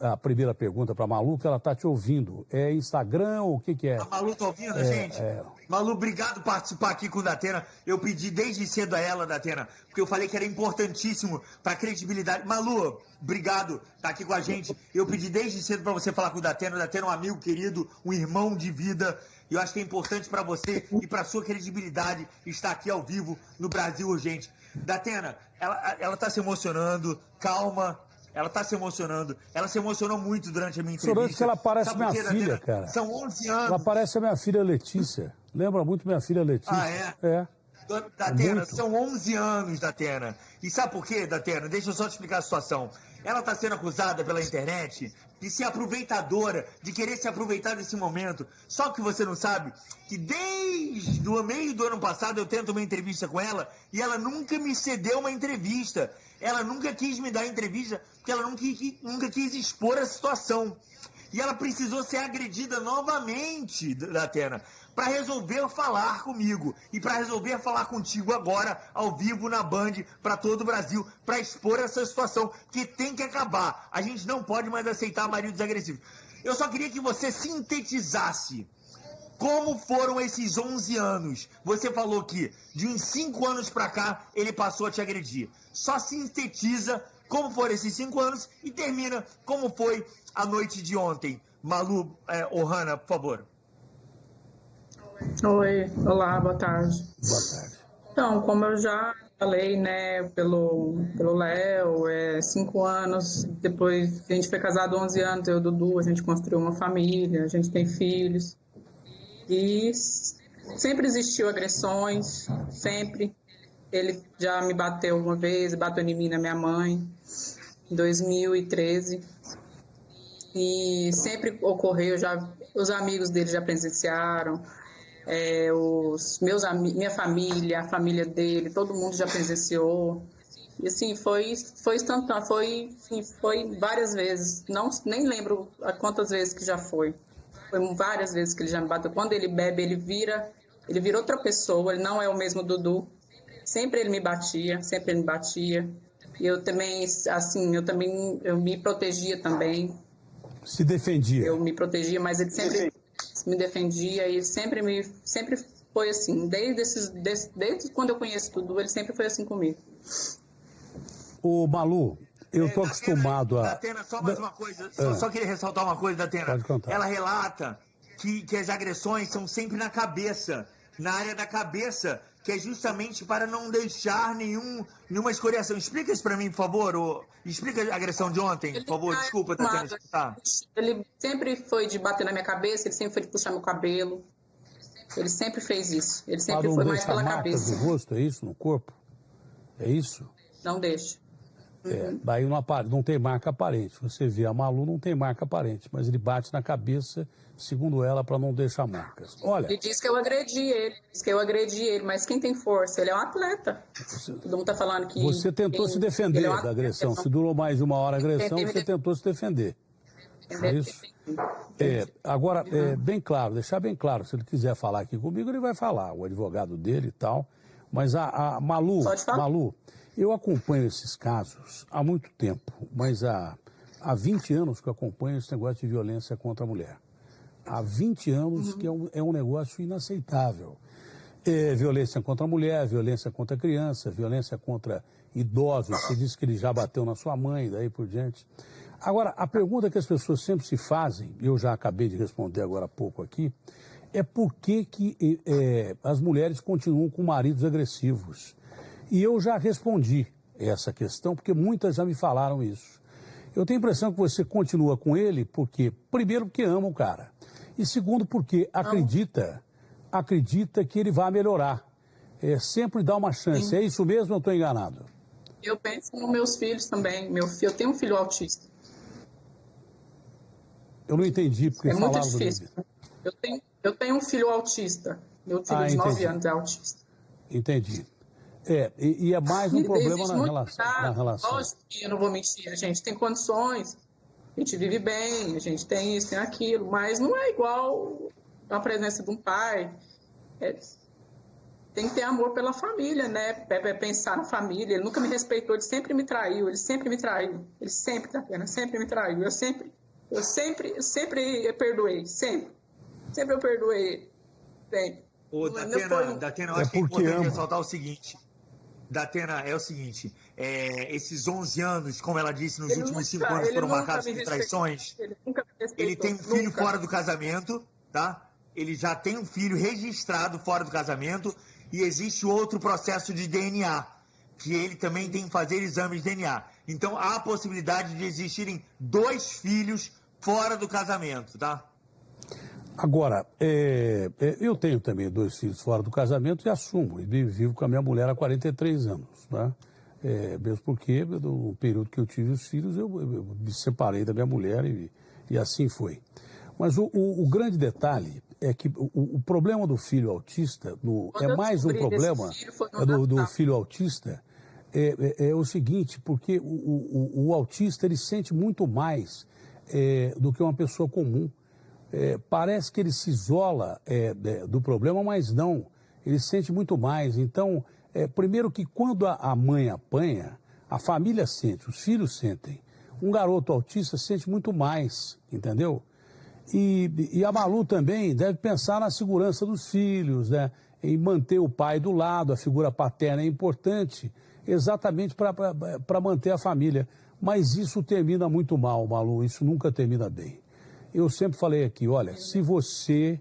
A primeira pergunta para a Malu, que ela está te ouvindo. É Instagram ou o que é? A Malu está ouvindo, gente? Malu, obrigado por participar aqui com o Datena. Eu pedi desde cedo a ela, Datena, porque eu falei que era importantíssimo para a credibilidade. Malu, obrigado, tá aqui com a gente. Eu pedi desde cedo para você falar com o Datena. O Datena é um amigo querido, um irmão de vida. E eu acho que é importante para você e para sua credibilidade estar aqui ao vivo no Brasil Urgente. Datena, ela está se emocionando, calma. Ela está se emocionando. Ela se emocionou muito durante a minha entrevista. Que ela parece minha filha, cara. São 11 anos. Ela parece a minha filha Letícia. Lembra muito minha filha Letícia. Ah, é? Datena, são 11 anos, Datena. E sabe por quê, Datena? Deixa eu só te explicar a situação. Ela está sendo acusada pela internet de ser aproveitadora, de querer se aproveitar desse momento. Só que você não sabe que desde o meio do ano passado eu tento uma entrevista com ela e ela nunca me cedeu uma entrevista. Ela nunca quis me dar entrevista porque ela nunca quis expor a situação. E ela precisou ser agredida novamente, Datena, para resolver falar comigo e para resolver falar contigo agora, ao vivo, na Band, para todo o Brasil, para expor essa situação que tem que acabar. A gente não pode mais aceitar maridos agressivos. Eu só queria que você sintetizasse como foram esses 11 anos. Você falou que de uns 5 anos para cá ele passou a te agredir. Só sintetiza como foram esses 5 anos e termina como foi a noite de ontem. Malu, Ohana, por favor. Oi, olá, boa tarde. Boa tarde. Então, como eu já falei, né, pelo Léo, 5 anos, depois a gente foi casado 11 anos, eu e o Dudu, a gente construiu uma família, a gente tem filhos. E sempre existiu agressões, sempre. Ele já me bateu uma vez, bateu em mim, na minha mãe, em 2013. E sempre ocorreu, os amigos dele já presenciaram, minha família, a família dele, todo mundo já presenciou. E assim, foi instantâneo, foi várias vezes, nem lembro quantas vezes que já foi. Foi várias vezes que ele já me bateu. Quando ele bebe, ele vira outra pessoa, ele não é o mesmo Dudu. Sempre ele me batia, sempre ele me batia. E eu também, assim, eu me protegia também. Se defendia. Eu me protegia, mas ele sempre me defendia e sempre foi assim. Desde quando eu conheço Dudu, ele sempre foi assim comigo. Ô, Malu, eu tô acostumado a... Datena, só mais uma coisa, só queria ressaltar uma coisa, Datena. Pode contar. Ela relata que as agressões são sempre na cabeça, na área da cabeça, que é justamente para não deixar nenhuma escoriação. Explica isso para mim, por favor. Explica a agressão de ontem, por favor. Desculpa, Datena. Tá. Ele sempre foi de bater na minha cabeça, ele sempre foi de puxar meu cabelo. Ele sempre fez isso. Ele sempre foi mais pela cabeça. No rosto, é isso? No corpo? É isso? Não deixa. Daí não tem marca aparente. Você vê a Malu, não tem marca aparente, mas ele bate na cabeça, segundo ela, para não deixar marcas. Olha... Ele diz que eu agredi ele, mas quem tem força? Ele é um atleta. Todo mundo está falando que... Você tentou se defender da agressão. Se durou mais de 1 hora a agressão, você tentou se defender. É isso? Agora, deixar bem claro, se ele quiser falar aqui comigo, ele vai falar, o advogado dele e tal. Mas a Malu, eu acompanho esses casos há muito tempo, mas há 20 anos que eu acompanho esse negócio de violência contra a mulher. Há 20 anos que é um negócio inaceitável. Violência contra a mulher, violência contra a criança, violência contra idosos. Você disse que ele já bateu na sua mãe, daí por diante. Agora, a pergunta que as pessoas sempre se fazem, eu já acabei de responder agora há pouco aqui, é por que as mulheres continuam com maridos agressivos. E eu já respondi essa questão, porque muitas já me falaram isso. Eu tenho a impressão que você continua com ele porque, primeiro, porque ama o cara. E segundo, porque acredita que ele vai melhorar. Sempre dá uma chance. Sim. É isso mesmo ou eu estou enganado? Eu penso nos meus filhos também. Eu tenho um filho autista. Eu não entendi porque falaram. É muito difícil. Eu tenho um filho autista. Meu filho de 9 anos é autista. Entendi. E é mais um problema na relação. Lógico que eu não vou mentir, a gente tem condições, a gente vive bem, a gente tem isso, tem aquilo, mas não é igual a presença de um pai. tem que ter amor pela família, né? Pensar na família. Ele nunca me respeitou, ele sempre me traiu, ele sempre me traiu. Ele sempre, Tatiana, sempre me traiu. Eu sempre perdoei, sempre. Sempre eu perdoei ele. Sempre. Ô, Datena, eu acho que é importante ressaltar o seguinte. Datena, é o seguinte, esses 11 anos, como ela disse, nos últimos 5 anos foram marcados por traições. Ele tem um filho fora do casamento, tá? Ele já tem um filho registrado fora do casamento e existe outro processo de DNA, que ele também tem que fazer exames de DNA. Então, há a possibilidade de existirem 2 filhos fora do casamento, tá? Agora, eu tenho também 2 filhos fora do casamento e assumo, e vivo com a minha mulher há 43 anos, né? Mesmo porque, no período que eu tive os filhos, eu me separei da minha mulher e assim foi. Mas o grande detalhe é que o problema do filho autista, é mais um problema do filho autista, é o seguinte, porque o autista ele sente muito mais do que uma pessoa comum. Parece que ele se isola do problema, mas não, ele sente muito mais. Então, primeiro que quando a mãe apanha, a família sente, os filhos sentem. Um garoto autista sente muito mais, entendeu? E a Malu também deve pensar na segurança dos filhos, né? Em manter o pai do lado, a figura paterna é importante, exatamente para manter a família. Mas isso termina muito mal, Malu, isso nunca termina bem. Eu sempre falei aqui, olha, se você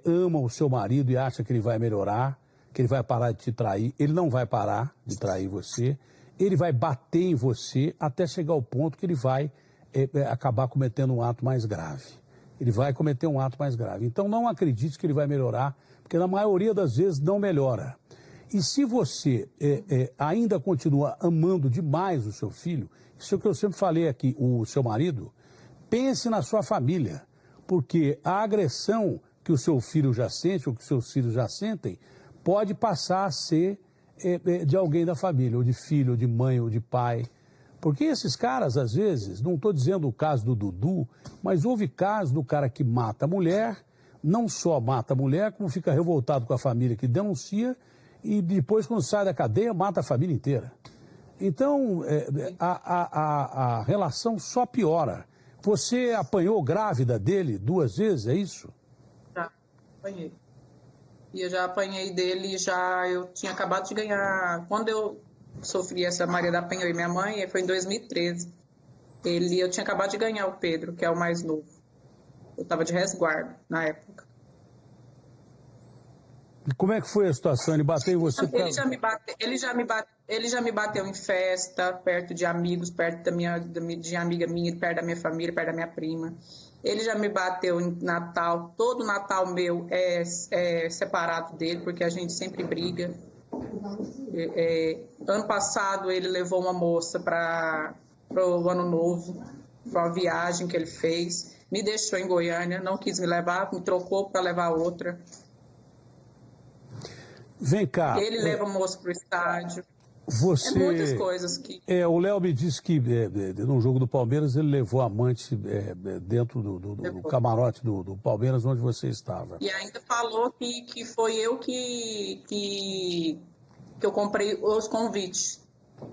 ama o seu marido e acha que ele vai melhorar, que ele vai parar de te trair, ele não vai parar de trair você, ele vai bater em você até chegar ao ponto que ele vai acabar cometendo um ato mais grave. Ele vai cometer um ato mais grave. Então não acredite que ele vai melhorar, porque na maioria das vezes não melhora. E se você ainda continua amando demais o seu filho, isso é o que eu sempre falei aqui, o seu marido, pense na sua família, porque a agressão que o seu filho já sente, ou que os seus filhos já sentem, pode passar a ser de alguém da família, ou de filho, ou de mãe, ou de pai. Porque esses caras, às vezes, não estou dizendo o caso do Dudu, mas houve caso do cara que mata a mulher, não só mata a mulher, como fica revoltado com a família que denuncia, e depois, quando sai da cadeia, mata a família inteira. Então, a relação só piora. Você apanhou grávida dele 2 vezes, é isso? Já, apanhei. E eu já apanhei dele, eu tinha acabado de ganhar. Quando eu sofri essa Maria da Penha e minha mãe, foi em 2013. Eu tinha acabado de ganhar o Pedro, que é o mais novo. Eu estava de resguardo na época. E como é que foi a situação? Ele bateu em você? Ele já me bateu em festa, perto de amigos, perto de amiga minha, perto da minha família, perto da minha prima. Ele já me bateu em Natal. Todo Natal meu é separado dele, porque a gente sempre briga. Ano passado ele levou uma moça para o Ano Novo, para uma viagem que ele fez. Me deixou em Goiânia, não quis me levar, me trocou para levar outra. Vem cá. Ele leva a moça para o estádio. Muitas coisas que... o Léo me disse que no jogo do Palmeiras ele levou a amante dentro do camarote do Palmeiras onde você estava. E ainda falou que foi eu que eu comprei os convites.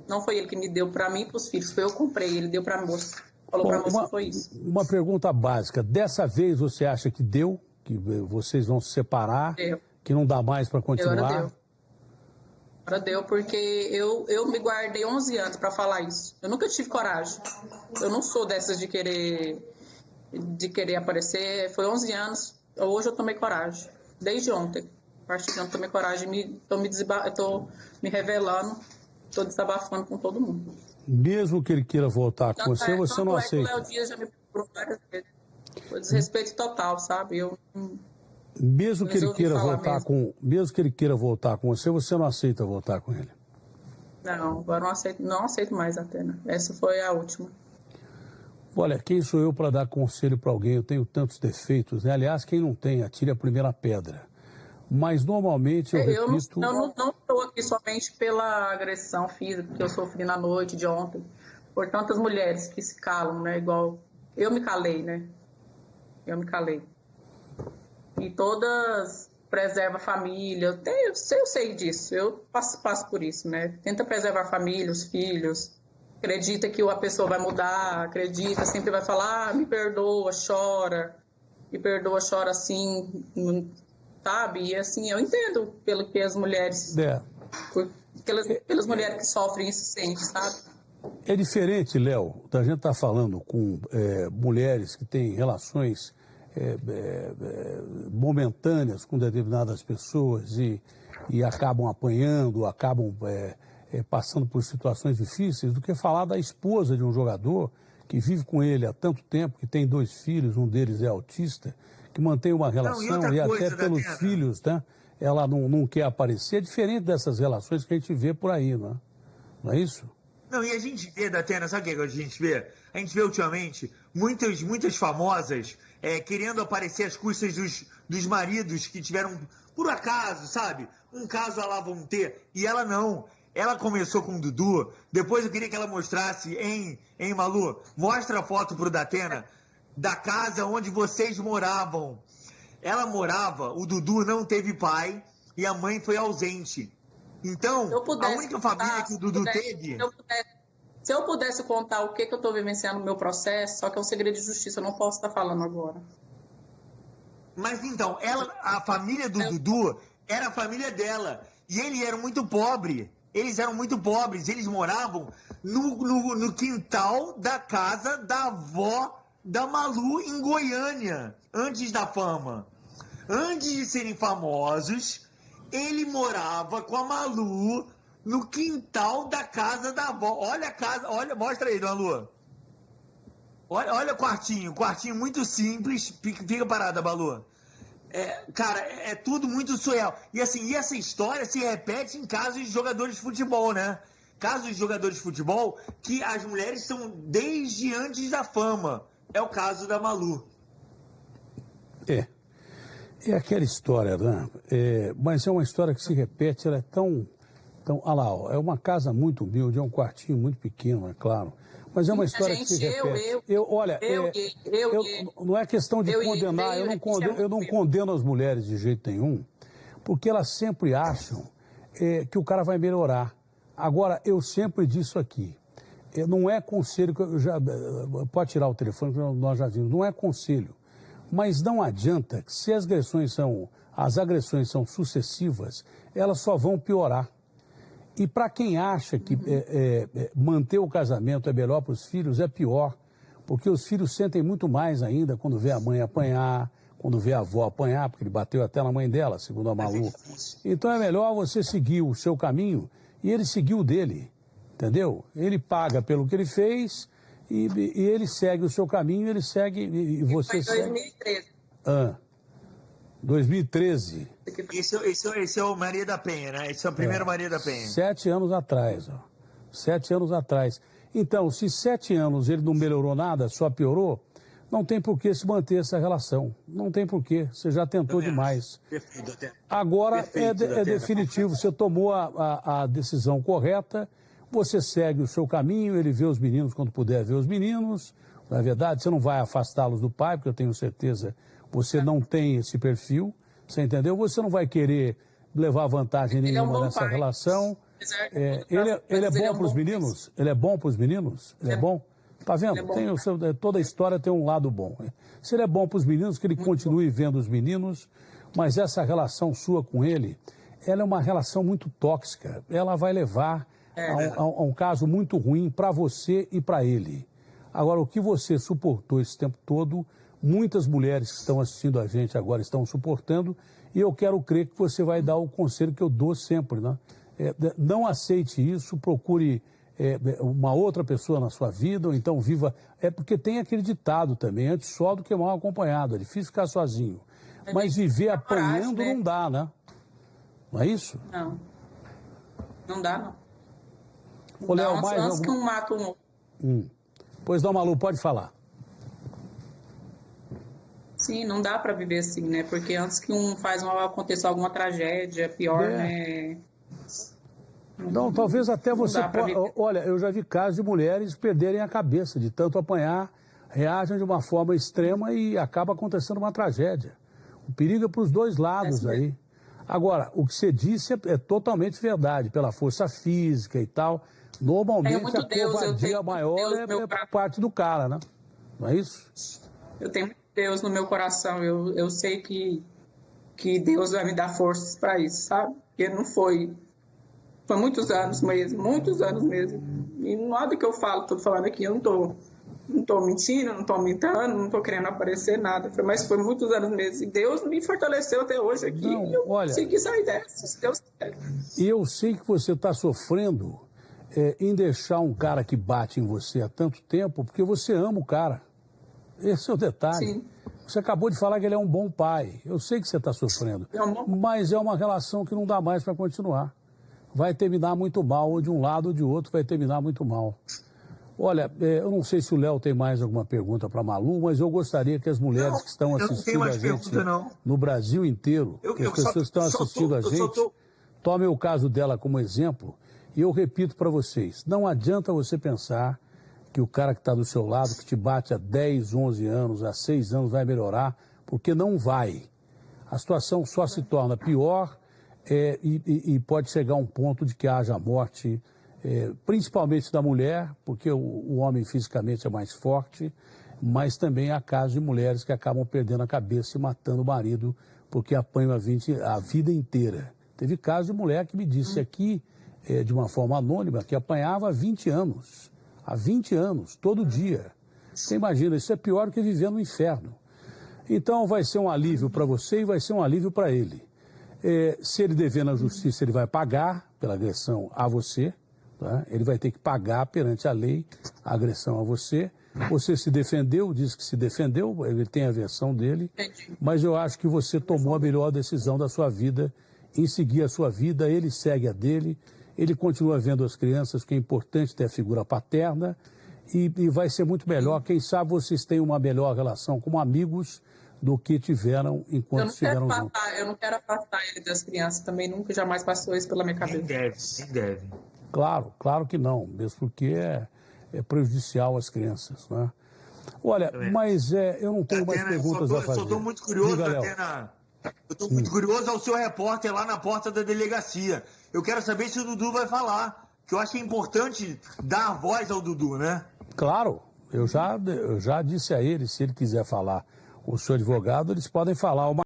Não foi ele que me deu para mim e para os filhos, foi eu que comprei, ele deu para a moça. Falou para a moça que foi isso. Uma pergunta básica, dessa vez você acha que deu? Que vocês vão se separar? Deu. Que não dá mais para continuar? Agora deu, porque eu me guardei 11 anos para falar isso. Eu nunca tive coragem. Eu não sou dessas de querer aparecer. Foi 11 anos, hoje eu tomei coragem. Desde ontem. A partir de ontem eu tomei coragem, estou me revelando, estou desabafando com todo mundo. Mesmo que ele queira voltar com você não aceita? O Léo Dias já me procurou várias vezes. Foi desrespeito total, sabe? Mesmo que ele queira voltar com você não aceita voltar com ele? Não, agora não aceito mais, Atena. Essa foi a última. Olha, quem sou eu para dar conselho para alguém? Eu tenho tantos defeitos, né? Aliás, quem não tem, atire a primeira pedra. Mas normalmente eu repito... Eu não estou aqui somente pela agressão física que eu sofri na noite de ontem, por tantas mulheres que se calam, né? Igual eu me calei, né? Eu me calei. E todas preserva a família. Eu sei disso, eu passo por isso, né? Tenta preservar a família, os filhos. Acredita que a pessoa vai mudar, acredita, sempre vai falar, me perdoa, chora. Me perdoa, chora assim, sabe? E assim, eu entendo pelo que as mulheres... Pelas mulheres que sofrem isso sempre, sabe? É diferente, Léo, da gente estar falando com mulheres que têm relações momentâneas com determinadas pessoas e acabam apanhando, acabam passando por situações difíceis, do que falar da esposa de um jogador que vive com ele há tanto tempo, que tem 2 filhos, um deles é autista, que mantém uma relação e até pelos filhos, né? Ela não quer aparecer. É diferente dessas relações que a gente vê por aí, né? Não é isso? Não, e a gente vê, Datena, sabe o que a gente vê? A gente vê ultimamente muitas famosas querendo aparecer às custas dos maridos que tiveram, por acaso, sabe? Um caso a lá vão ter. E ela não. Ela começou com o Dudu, depois eu queria que ela mostrasse, hein, Malu? Mostra a foto pro Datena da casa onde vocês moravam. Ela morava, o Dudu não teve pai e a mãe foi ausente. Então, a única família que o Dudu teve... Se eu pudesse contar o que eu estou vivenciando no meu processo, só que é um segredo de justiça, eu não posso estar falando agora. Mas então, a família do Dudu era a família dela. E eles eram muito pobres. Eles moravam no quintal da casa da avó da Malu em Goiânia, antes da fama. Antes de serem famosos, ele morava com a Malu no quintal da casa da avó. Olha a casa, mostra aí, Malu. Olha o quartinho muito simples. Fica parada, Malu. Cara, é tudo muito surreal. E assim, essa história se repete em casos de jogadores de futebol, né? Casos de jogadores de futebol que as mulheres são desde antes da fama. É o caso da Malu. É aquela história, né? Mas é uma história que se repete, ela é tão... Olha lá, ó, é uma casa muito humilde, é um quartinho muito pequeno, é claro. Mas é uma história que se repete. Não é questão de condenar, eu não condeno as mulheres de jeito nenhum, porque elas sempre acham que o cara vai melhorar. Agora, eu sempre disse aqui, não é conselho, pode tirar o telefone, que nós já vimos, não é conselho. Mas não adianta que se as agressões são sucessivas, elas só vão piorar. E para quem acha que manter o casamento é melhor para os filhos, é pior. Porque os filhos sentem muito mais ainda quando vê a mãe apanhar, quando vê a avó apanhar, porque ele bateu até na mãe dela, segundo a Malu. Então é melhor você seguir o seu caminho e ele seguir o dele, entendeu? Ele paga pelo que ele fez e ele segue o seu caminho, ele segue e você segue. 2013. 2013. Esse é o Maria da Penha, né? Esse é o primeiro Maria da Penha. 7 anos atrás, ó. 7 anos atrás. Então, se 7 anos ele não melhorou nada, só piorou, não tem por que se manter essa relação. Não tem por quê. Você já tentou demais. Agora é definitivo. Você tomou a decisão correta, você segue o seu caminho, ele vê os meninos quando puder ver os meninos. Na verdade, você não vai afastá-los do pai, porque eu tenho certeza você não tem esse perfil, você entendeu? Você não vai querer levar vantagem nenhuma nessa relação. Ele é bom para os meninos? Ele é bom para os meninos? Ele é bom? Tá vendo? Toda a história tem um lado bom. Se ele é bom para os meninos, que ele continue vendo os meninos, mas essa relação sua com ele, ela é uma relação muito tóxica. Ela vai levar a um caso muito ruim para você e para ele. Agora, o que você suportou esse tempo todo, muitas mulheres que estão assistindo a gente agora estão suportando, e eu quero crer que você vai dar o conselho que eu dou sempre, né? Não aceite isso, procure uma outra pessoa na sua vida, ou então viva... porque tem aquele ditado também, antes só do que mal acompanhado, é difícil ficar sozinho. Mas viver apanhando não dá, né? Não é isso? Não. Não dá, não. Ô, Léo, mais antes que um mata um outro. Pois não, Malu, pode falar. Sim, não dá para viver assim, né? Porque antes que um faz aconteça alguma tragédia, pior, né? Não, talvez até você... Olha, eu já vi casos de mulheres perderem a cabeça de tanto apanhar, reagem de uma forma extrema e acaba acontecendo uma tragédia. O perigo é para os dois lados aí. Agora, o que você disse é totalmente verdade, pela força física e tal. Normalmente a covardia maior é por parte do cara, né? Não é isso? Eu tenho Deus no meu coração. Eu sei que Deus vai me dar forças para isso, sabe? Porque não foi. Foi muitos anos mesmo. E nada que eu falo, estou falando aqui, eu não tô mentindo, não tô aumentando, não tô querendo aparecer nada. Mas foi muitos anos mesmo. E Deus me fortaleceu até hoje aqui. Não, e eu olha, consegui sair dessa, se Deus quiser. E eu sei que você está sofrendo em deixar um cara que bate em você há tanto tempo, porque você ama o cara. Esse é o detalhe. Sim. Você acabou de falar que ele é um bom pai. Eu sei que você está sofrendo. Mas é uma relação que não dá mais para continuar. Vai terminar muito mal, ou de um lado ou de outro vai terminar muito mal. Olha, eu não sei se o Léo tem mais alguma pergunta para a Malu, mas eu gostaria que as mulheres que estão assistindo a gente no Brasil inteiro, que as pessoas que estão assistindo a gente, tomem o caso dela como exemplo. E eu repito para vocês, não adianta você pensar que o cara que está do seu lado, que te bate há 10, 11 anos, há 6 anos, vai melhorar, porque não vai. A situação só se torna pior e pode chegar a um ponto de que haja morte, principalmente da mulher, porque o homem fisicamente é mais forte, mas também há casos de mulheres que acabam perdendo a cabeça e matando o marido porque apanham a vida inteira. Teve caso de mulher que me disse aqui, de uma forma anônima, que apanhava há 20 anos. Há 20 anos, todo dia. Você imagina, isso é pior do que viver no inferno. Então vai ser um alívio para você e vai ser um alívio para ele. Se ele dever na justiça, ele vai pagar pela agressão a você. Tá? Ele vai ter que pagar perante a lei a agressão a você. Você se defendeu, disse que se defendeu, ele tem a versão dele. Mas eu acho que você tomou a melhor decisão da sua vida em seguir a sua vida, ele segue a dele. Ele continua vendo as crianças, que é importante ter a figura paterna, e vai ser muito melhor. Quem sabe vocês têm uma melhor relação como amigos do que tiveram enquanto estiveram juntos. Eu não quero afastar ele das crianças também, nunca, jamais passou isso pela minha cabeça. Nem deve. Claro que não, mesmo porque é prejudicial às crianças, né? Olha, mas eu não tenho mais perguntas a fazer. Eu estou muito curioso, Datena. Eu estou muito curioso ao seu repórter lá na porta da delegacia. Eu quero saber se o Dudu vai falar, que eu acho que é importante dar voz ao Dudu, né? Claro, eu já disse a ele, se ele quiser falar, o seu advogado, eles podem falar.